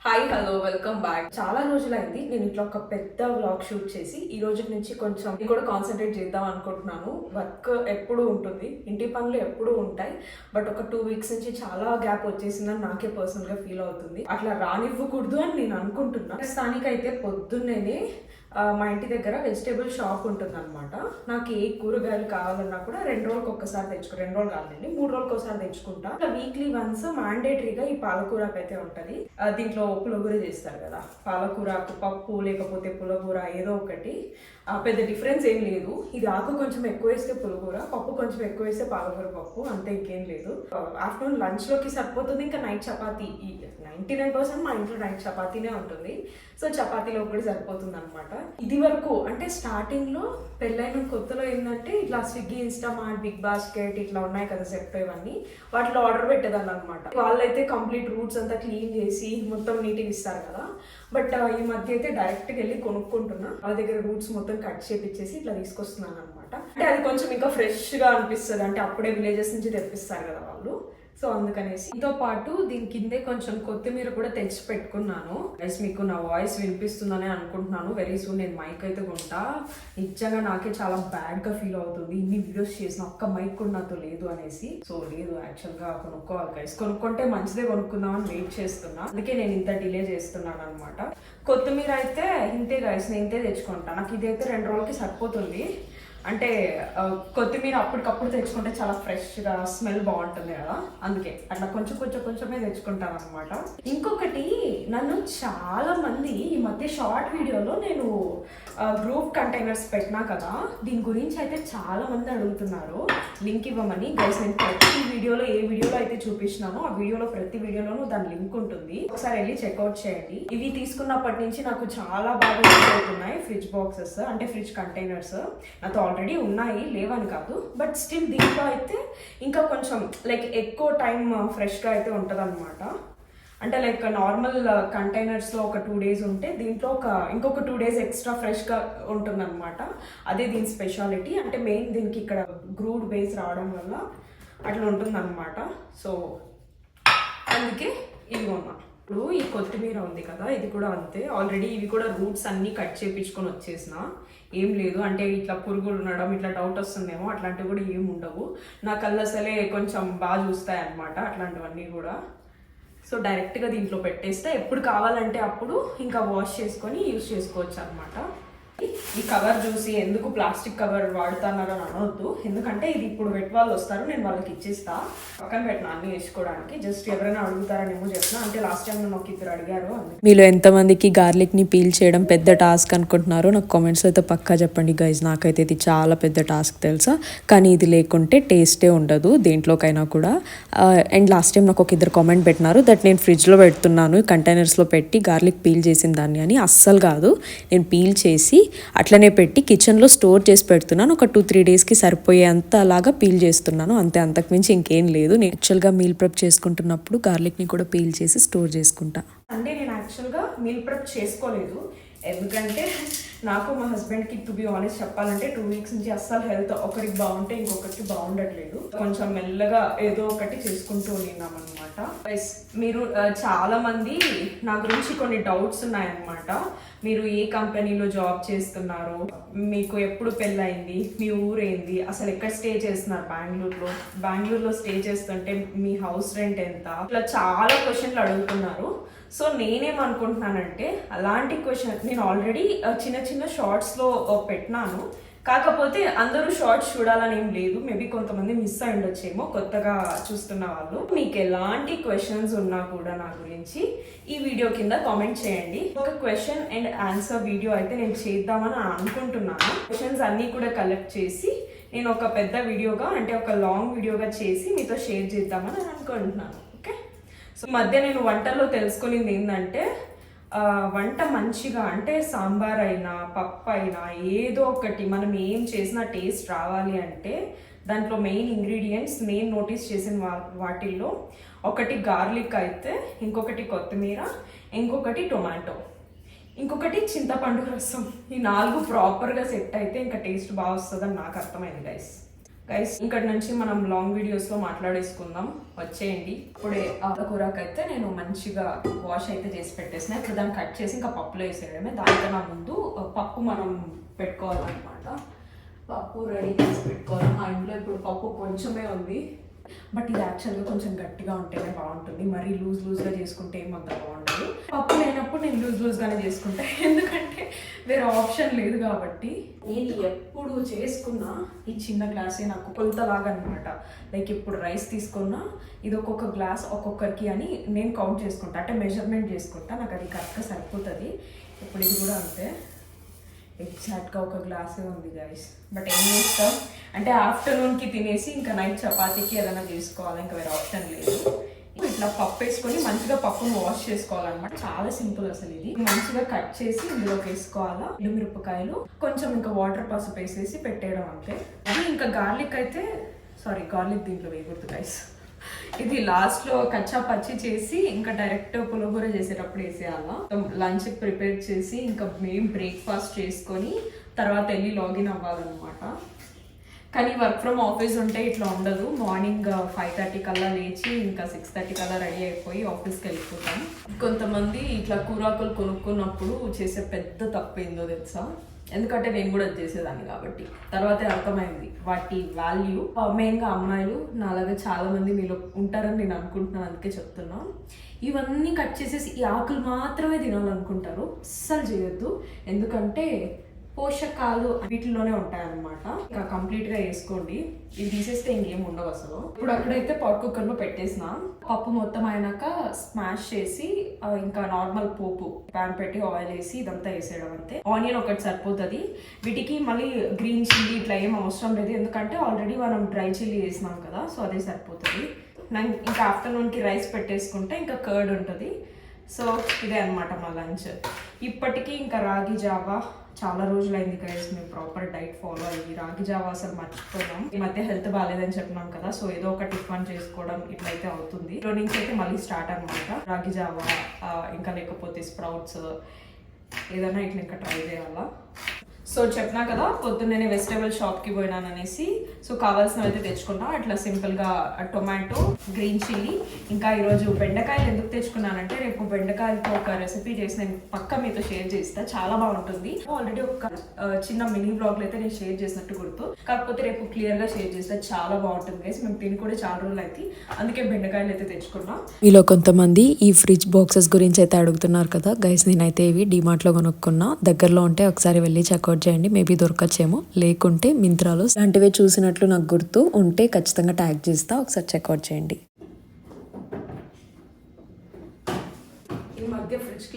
Hi hello welcome back. చాలా రోజులైంది నేను ఇట్లా ఒక పెద్ద వ్లాగ్ షూట్ చేసి ఈ రోజు నుంచి కొంచెం ఇది కూడా కాన్సన్ట్రేట్ చేద్దాం అనుకుంటున్నాను. వర్క్ ఎప్పుడు ఉంటుంది, ఇంటి పనులు ఎప్పుడు ఉంటాయి, బట్ ఒక 2 weeks నుంచి చాలా గ్యాప్ వచ్చేసిందని నాకే పర్సనల్గా ఫీల్ అవుతుంది. అట్లా రానివ్వకూడదు అని నేను అనుకుంటున్నా. ప్రస్తుతానికైతే పొద్దున్నేనే మా ఇంటి దగ్గర వెజిటేబుల్ షాప్ ఉంటుంది అనమాట. నాకు ఏ కూరగాయలు కావాలన్నా కూడా 2 రోజులకు ఒక్కసారి 2 రోజులు కాదండి, 3 రోజులకు ఒకసారి తెచ్చుకుంటా. వీక్లీ వన్స్ మ్యాండేటరీగా ఈ పాలకూరకు అయితే ఉంటుంది. దీంట్లో పులగూర చేస్తారు కదా, పాలకూరకు పప్పు లేకపోతే పులగూర ఏదో ఒకటి. పెద్ద డిఫరెన్స్ ఏం లేదు. ఇది ఆకు కొంచెం ఎక్కువ వేస్తే పులగూర, పప్పు కొంచెం ఎక్కువ వేస్తే పాలకూర పప్పు, అంతే, ఇంకేం లేదు. ఆఫ్టర్నూన్ లంచ్లోకి సరిపోతుంది. ఇంకా నైట్ చపాతీ 99% మా ఇంట్లో నైట్ చపాతీనే ఉంటుంది. సో చపాతీలో కూడా సరిపోతుంది అనమాట. ఇది వరకు అంటే స్టార్టింగ్లో పెళ్ళైన కొత్తలో ఏంటంటే ఇట్లా స్విగ్గీ, ఇన్స్టామార్ట్, బిగ్ బాస్కెట్ ఇట్లా ఉన్నాయి కదా సెప్టో, ఇవన్నీ వాటిలో ఆర్డర్ పెట్టేదాన్ని అనమాట. వాళ్ళైతే కంప్లీట్ రూట్స్ అంతా క్లీన్ చేసి మొత్తం నీట్గా ఇస్తారు కదా. బట్ ఈ మధ్య అయితే డైరెక్ట్గా వెళ్ళి కొనుక్కుంటున్నా. వాళ్ళ దగ్గర రూట్స్ మొత్తం కట్ చేపించేసి ఇట్లా తీసుకొస్తున్నాను అనమాట. అంటే అది కొంచెం ఇంకా ఫ్రెష్గా అనిపిస్తుంది, అంటే అప్పుడే విలేజెస్ నుంచి తెప్పిస్తారు కదా వాళ్ళు. సో అందుకనేసి దీంతో పాటు దీని కిందే కొంచెం కొత్తిమీర కూడా తెచ్చి పెట్టుకున్నాను. గైస్ మీకు నా వాయిస్ వినిపిస్తుందని అనుకుంటున్నాను. వెరీ సూన్ నేను మైక్ అయితే కొంటా. నిజంగా నాకే చాలా బ్యాడ్గా ఫీల్ అవుతుంది, ఇన్ని వీడియోస్ చేసిన ఒక్క మైక్ కూడా నాతో లేదు అనేసి. సో లేదు, యాక్చువల్గా కొనుక్కోవాలి గైస్. కొనుక్కుంటే మంచిదే కొనుక్కుందామని వెయిట్ చేస్తున్నా, అందుకే నేను ఇంత డిలే చేస్తున్నాను అనమాట. కొత్తిమీర అయితే ఇంతే గైస్, నేను ఇంతే తెచ్చుకుంటా. నాకు ఇదైతే 2 రోజులకి సరిపోతుంది. అంటే కొత్తిమీర అప్పటికప్పుడు తెచ్చుకుంటే చాలా ఫ్రెష్గా స్మెల్ బాగుంటుంది కదా, అందుకే అట్లా కొంచెమే తెచ్చుకుంటాను అనమాట. ఇంకొకటి, నన్ను చాలా మంది ఈ మధ్య షార్ట్ వీడియోలో నేను గ్రూప్ కంటైనర్స్ పెట్టినా కదా, దీని గురించి అయితే చాలా మంది అడుగుతున్నారు లింక్ ఇవ్వమని. గైస్ నేను ప్రతి వీడియోలో ఏ వీడియోలో అయితే చూపించినానో ఆ వీడియోలో ప్రతి వీడియోలోనూ దాని లింక్ ఉంటుంది, ఒకసారి వెళ్ళి చెక్అవుట్ చేయండి. ఇవి తీసుకున్నప్పటి నుంచి నాకు చాలా బాగా యూజ్ అవుతున్నాయి. ఫ్రిడ్జ్ బాక్సెస్ అంటే ఫ్రిడ్జ్ కంటైనర్స్ నాతో ఆల్రెడీ ఉన్నాయి, లేవని కాదు, బట్ స్టిల్ దీంట్లో అయితే ఇంకా కొంచెం లైక్ ఎక్కువ టైం ఫ్రెష్గా అయితే ఉంటుంది అనమాట. అంటే లైక్ నార్మల్ కంటైనర్స్లో ఒక 2 days ఉంటే దీంట్లో ఇంకొక 2 days ఎక్స్ట్రా ఫ్రెష్గా ఉంటుందన్నమాట. అదే దీని స్పెషాలిటీ. అంటే మెయిన్ దీనికి ఇక్కడ గ్రూడ్ బేస్ రావడం వల్ల అట్లా ఉంటుందన్నమాట. సో అందుకే ఇది కొన్నా. ఇప్పుడు ఈ కొత్తిమీర ఉంది కదా, ఇది కూడా అంతే. ఆల్రెడీ ఇవి కూడా రూట్స్ అన్నీ కట్ చేయించుకొని వచ్చేసిన. ఏం లేదు అంటే ఇట్లా పురుగులు ఉండడం, ఇట్లా డౌట్ వస్తుందేమో, అట్లాంటివి కూడా ఏమి ఉండవు. నా కళ్ళు అసలే కొంచెం బాగా చూస్తాయి అన్నమాట అట్లాంటివన్నీ కూడా. సో డైరెక్ట్గా దీంట్లో పెట్టేస్తే ఎప్పుడు కావాలంటే అప్పుడు ఇంకా వాష్ చేసుకొని యూజ్ చేసుకోవచ్చు అనమాట. ఈ కవర్ చూసి ఎందుకు ప్లాస్టిక్ కవర్ వాడుతున్నారని అనవద్దు, ఎందుకంటే ఇది ఇప్పుడు వెట్ వాళ్ళు వస్తారు, నేను వాళ్ళకి ఇచ్చేస్తా. పక్కన పెట్టిన అన్ని వేసుకోవడానికి, జస్ట్ ఎవరైనా అడుగుతారనేమో చెప్పిన. అంటే లాస్ట్ టైం నాకు 2 అడిగారు. మీలో ఎంతమందికి గార్లిక్ని పీల్ చేయడం పెద్ద టాస్క్ అనుకుంటున్నారో నాకు కామెంట్స్ అయితే పక్కా చెప్పండి గైజ్. నాకైతే ఇది చాలా పెద్ద టాస్క్ తెలుసా, కానీ ఇది లేకుంటే టేస్టే ఉండదు దేంట్లోకైనా కూడా. అండ్ లాస్ట్ టైం నాకు ఒక 2 కామెంట్ పెట్టినారు దట్ నేను ఫ్రిడ్జ్లో పెడుతున్నాను కంటైనర్స్లో పెట్టి గార్లిక్ పీల్ చేసిన దాన్ని అని. అస్సలు కాదు, నేను పీల్ చేసి అట్లనే పెట్టి కిచెన్లో స్టోర్ చేసి పెడుతున్నాను. ఒక 2-3 daysకి సరిపోయేంత అలాగా పీల్ చేస్తున్నాను అంతే, అంతకుమించి ఇంకేం లేదు. నేను యాక్చువల్గా మీల్ ప్రెప్ చేసుకుంటున్నప్పుడు గార్లిక్ని కూడా పీల్ చేసి స్టోర్ చేసుకుంటా. అంటే నేను యాక్చువల్గా మీల్ ప్రెప్ చేసుకోలేదు, ఎందుకంటే నాకు మా హస్బెండ్కి టు బి ఆనెస్ట్ చెప్పాలంటే 2 weeks నుంచి అస్సలు హెల్త్ ఒకరికి బాగుంటే ఇంకొకరికి బాగుండట్లేదు. కొంచెం మెల్లగా ఏదో ఒకటి చేసుకుంటూ ఉన్నాం అనమాట. మీరు చాలా మంది నా గురించి కొన్ని డౌట్స్ ఉన్నాయన్నమాట. మీరు ఏ కంపెనీలో జాబ్ చేస్తున్నారు, మీకు ఎప్పుడు పెళ్ళయింది, మీ ఊరేంది, అసలు ఎక్కడ స్టే చేస్తున్నారు, బెంగళూరులో స్టే చేస్తుంటే మీ హౌస్ రెంట్ ఎంత, ఇట్లా చాలా క్వశ్చన్లు అడుగుతున్నారు. సో నేనేమనుకుంటున్నానంటే అలాంటి క్వశ్చన్ నేను ఆల్రెడీ చిన్న షార్ట్స్లో పెట్టినాను. కాకపోతే అందరూ షార్ట్స్ చూడాలని ఏం లేదు, మేబీ కొంతమంది మిస్ అయి ఉండొచ్చేమో కొత్తగా చూస్తున్న వాళ్ళు. మీకు ఎలాంటి క్వశ్చన్స్ ఉన్నా కూడా నా గురించి ఈ వీడియో కింద కామెంట్ చేయండి. ఒక క్వశ్చన్ అండ్ ఆన్సర్ వీడియో అయితే నేను చేద్దామని అనుకుంటున్నాను. క్వశ్చన్స్ అన్నీ కూడా కలెక్ట్ చేసి నేను ఒక పెద్ద వీడియోగా, అంటే ఒక లాంగ్ వీడియోగా చేసి మీతో షేర్ చేద్దామని అనుకుంటున్నాను. ఓకే, సో మధ్య నేను వంటల్లో తెలుసుకునేది ఏంటంటే, వంట మంచిగా అంటే సాంబార్ అయినా పప్పు అయినా ఏదో ఒకటి మనం ఏం చేసినా టేస్ట్ రావాలి అంటే దాంట్లో మెయిన్ ఇంగ్రీడియంట్స్ నేను నోటీస్ చేసిన వాటిల్లో ఒకటి గార్లిక్ అయితే, ఇంకొకటి కొత్తిమీర, ఇంకొకటి టొమాటో, ఇంకొకటి చింతపండు రసం. ఈ 4 ప్రాపర్గా సెట్ అయితే ఇంకా టేస్ట్ బాగా వస్తుందని నాకు అర్థమైంది గైస్. గైస్ ఇక్కడ నుంచి మనం లాంగ్ వీడియోస్ లో మాట్లాడేసుకుందాం, వచ్చేయండి. ఇప్పుడే కూరకైతే నేను మంచిగా వాష్ అయితే చేసి పెట్టేసిన. ఇప్పుడు దాన్ని కట్ చేసి ఇంకా పప్పులో వేసేయడమే. దానికన్నా ముందు పప్పు మనం పెట్టుకోవాలన్నమాట. పప్పు రెడీ చేసి పెట్టుకోవాలి. మా ఇంట్లో ఇప్పుడు పప్పు కొంచెమే ఉంది, బట్ ఇది యాక్చువల్గా కొంచెం గట్టిగా ఉంటేనే బాగుంటుంది. మరీ లూజ్గా చేసుకుంటే ఏమంత బాగుండదు. పప్పు లేనప్పుడు నేను లూజ్గానే చేసుకుంటా, ఎందుకంటే వేరే ఆప్షన్ లేదు కాబట్టి. నేను ఎప్పుడు చేసుకున్నా ఈ చిన్న గ్లాసే నాకు కొలతలాగా అనమాట. లైక్ ఇప్పుడు రైస్ తీసుకున్నా ఇది ఒక్కొక్క గ్లాస్ ఒక్కొక్కరికి అని నేను కౌంట్ చేసుకుంటా, అంటే మెజర్మెంట్ చేసుకుంటా. నాకు అది కరెక్ట్గా సరిపోతుంది. ఇప్పుడు ఇది కూడా అంతే, ఎగ్జాక్ట్గా ఒక గ్లాసే ఉంది గైస్. బట్ ఏం చేస్తాం అంటే ఆఫ్టర్నూన్కి తినేసి ఇంకా నైట్ చపాతీకి ఏదైనా చేసుకోవాలి, ఇంకా వేరే ఆప్షన్ లేదు. ఇట్లా పప్పు వేసుకొని మంచిగా పప్పును వాష్ చేసుకోవాలన్నమాట. చాలా సింపుల్ అసలు. ఇది మంచిగా కట్ చేసి ఇందులోకి వేసుకోవాలా. మిరపకాయలు కొంచెం ఇంకా వాటర్ పసుపు వేసేసి పెట్టేయడం అంతే. అది ఇంకా గార్లిక్ అయితే గార్లిక్ దీంట్లో వేయకూడదు గైస్. ఇది లాస్ట్ లో కచ్చా పచ్చి చేసి ఇంకా డైరెక్ట్ పులిహోర చేసేటప్పుడు వేసేయాలా. లంచ్ ప్రిపేర్ చేసి ఇంకా మేము బ్రేక్ఫాస్ట్ చేసుకొని తర్వాత వెళ్ళి లాగిన్ అవ్వాలన్నమాట. కానీ వర్క్ ఫ్రమ్ ఆఫీస్ ఉంటే ఇట్లా ఉండదు. మార్నింగ్ 5:30 కల్లా లేచి ఇంకా 6:30 కల్లా రెడీ అయిపోయి ఆఫీస్కి వెళ్ళిపోతాం. కొంతమంది ఇట్లా కూరాకులు కొనుక్కున్నప్పుడు చేసే పెద్ద తప్పు ఏందో తెలుసా? ఎందుకంటే నేను కూడా చేసేదాన్ని కాబట్టి తర్వాతే అర్థమైంది వాటి వాల్యూ. మెయిన్గా అమ్మాయిలు నాలాగా చాలా మంది మీలో ఉంటారని నేను అనుకుంటున్నాను, అందుకే చెప్తున్నా. ఇవన్నీ కట్ చేసేసి ఈ ఆకులు మాత్రమే తినాలనుకుంటారు. అస్సలు చేయొద్దు, ఎందుకంటే పోషకాలు వీటిలోనే ఉంటాయన్నమాట. ఇంకా కంప్లీట్గా వేసుకోండి. ఇవి తీసేస్తే ఇంకేం ఉండవు అసలు. ఇప్పుడు అక్కడైతే పాట్ కుక్కర్లో పెట్టేసిన పప్పు మొత్తం అయినాక స్మాష్ చేసి ఇంకా నార్మల్ పోపు ప్యాన్ పెట్టి ఆయిల్ వేసి ఇదంతా వేసేయడం అంతే. ఆనియన్ ఒకటి సరిపోతుంది. వీటికి మళ్ళీ గ్రీన్ చిల్లీ ఇట్లా ఏం అవసరం లేదు, ఎందుకంటే ఆల్రెడీ మనం డ్రై చిల్లీ వేసినాం కదా, సో అదే సరిపోతుంది. ఇంకా ఆఫ్టర్నూన్కి రైస్ పెట్టేసుకుంటే ఇంకా కర్డ్ ఉంటుంది. సో ఇదే అనమాట మా లంచ్. ఇప్పటికీ ఇంకా రాగి జావా చాలా రోజులైంది గైస్ మేము ప్రాపర్ డైట్ ఫాలో అయ్యి. రాగి జావా అసలు మర్చిపోయాం. ఈ మధ్య హెల్త్ బాగాలేదని చెప్పినాం కదా, సో ఏదో ఒక టిఫన్ చేసుకోవడం ఇట్లయితే అవుతుంది. ఇంట్లో నుంచి అయితే మళ్ళీ స్టార్ట్ అనమాట. రాగి జావా ఇంకా లేకపోతే స్ప్రౌట్స్ ఏదైనా ఇట్లా ఇంకా ట్రై చేయాలా. సో చెప్పినా కదా పొద్దున్నే వెజిటేబుల్ షాప్కి పోయినాను అనేసి. సో కావాల్సినవి అయితే తెచ్చుకున్నా. అట్లా సింపుల్గా టొమాటో, గ్రీన్ చిల్లీ, ఇంకా ఈరోజు బెండకాయలు ఎందుకు తెచ్చుకున్నానంటే రేపు బెండకాయలతో ఒక రెసిపీ చేసి నేను పక్కా మీతో షేర్ చేస్తా, చాలా బాగుంటుంది. ఆల్రెడీ ఒక చిన్న మినీ బ్లాగ్లో అయితే నేను షేర్ చేసినట్టు గుర్తు, కాకపోతే రేపు క్లియర్గా షేర్ చేస్తా. చాలా బాగుంటుంది గైస్. మేము తిని కూడా చాలా రోజులు అయితే, అందుకే బెండకాయలు అయితే తెచ్చుకున్నా. మీలో కొంతమంది ఈ ఫ్రిడ్జ్ బాక్సెస్ గురించి అయితే అడుగుతున్నారు కదా గైస్. నేనైతే ఇవి డిమార్ట్లో కొనుక్కున్నా. దగ్గరలో ఉంటే ఒకసారి వెళ్ళి చెక్అవుట్ చేయండి, మేబీ దొరకచ్చేమో. లేకుంటే మింత్రాలో లాంటివే చూసినట్లు నాకు గుర్తు ఉంటే ఖచ్చితంగా ట్యాగ్ చేస్తా, ఒకసారి చెక్అవుట్ చేయండి. ఈ మధ్య ఫ్రిడ్జ్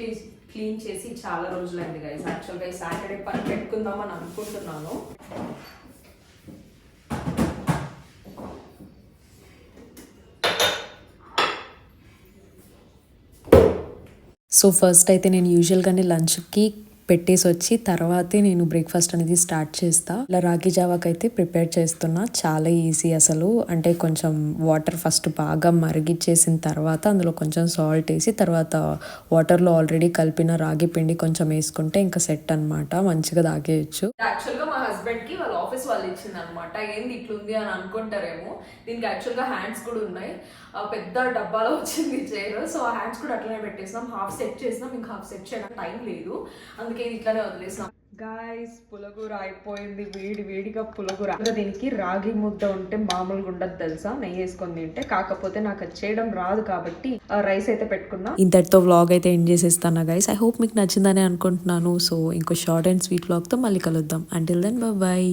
క్లీన్ చేసి చాలా రోజులైంది గైస్. యాక్చువల్గా ఈ సాటర్డే పని పెట్టుకుందామని అనుకుంటున్నాను. సో ఫస్ట్ అయితే నేను యూజువల్గానే లంచ్కి పెట్టేసి వచ్చి తర్వాతే నేను బ్రేక్ఫాస్ట్ అనేది స్టార్ట్ చేస్తా. ఇలా రాగి జావాకి అయితే ప్రిపేర్ చేస్తున్నా. చాలా ఈజీ అసలు. అంటే కొంచెం వాటర్ ఫస్ట్ బాగా మరిగిచ్చేసిన తర్వాత అందులో కొంచెం సాల్ట్ వేసి తర్వాత వాటర్లో ఆల్రెడీ కలిపిన రాగి పిండి కొంచెం వేసుకుంటే ఇంకా సెట్ అనమాట, మంచిగా తాగేయచ్చు. యాక్చువల్గా మా హస్బెండ్ కి వాళ్ళ ఆఫీస్ వాళ్ళు ఇచ్చింది అనమాట. ఏంది ఇట్లుంది అని అనుకుంటారేమో. దీనికి యాక్చువల్గా హ్యాండ్స్ కూడా ఉన్నాయి. పెద్ద డబ్బాలో వచ్చింది చైర్. సో ఆ హ్యాండ్స్ కూడా అట్లనే పెట్టేసినాం. హాఫ్ సెట్ చేసినాం, ఇంకా హాఫ్ సెట్ చేయడానికి టైం లేదు, అందుకే ఇది ఇట్లానే వదిలేసినాం. గాయస్ పులగూర అయిపోయింది. వేడిగా పులగూర. దీనికి రాగి ముద్ద ఉంటే మామూలుగా ఉండదు తెలుసా, నెయ్యి వేసుకొని తింటే. కాకపోతే నాకు అది చేయడం రాదు కాబట్టి రైస్ అయితే పెట్టుకున్నా. ఇంతటితో వ్లాగ్ అయితే ఎండ్ చేసేస్తాను గైస్. ఐ హోప్ మీకు నచ్చిందని అనుకుంటున్నాను. సో ఇంకో షార్ట్ అండ్ స్వీట్ వ్లాగ్తో మళ్ళీ కలుద్దాం. Until then bye.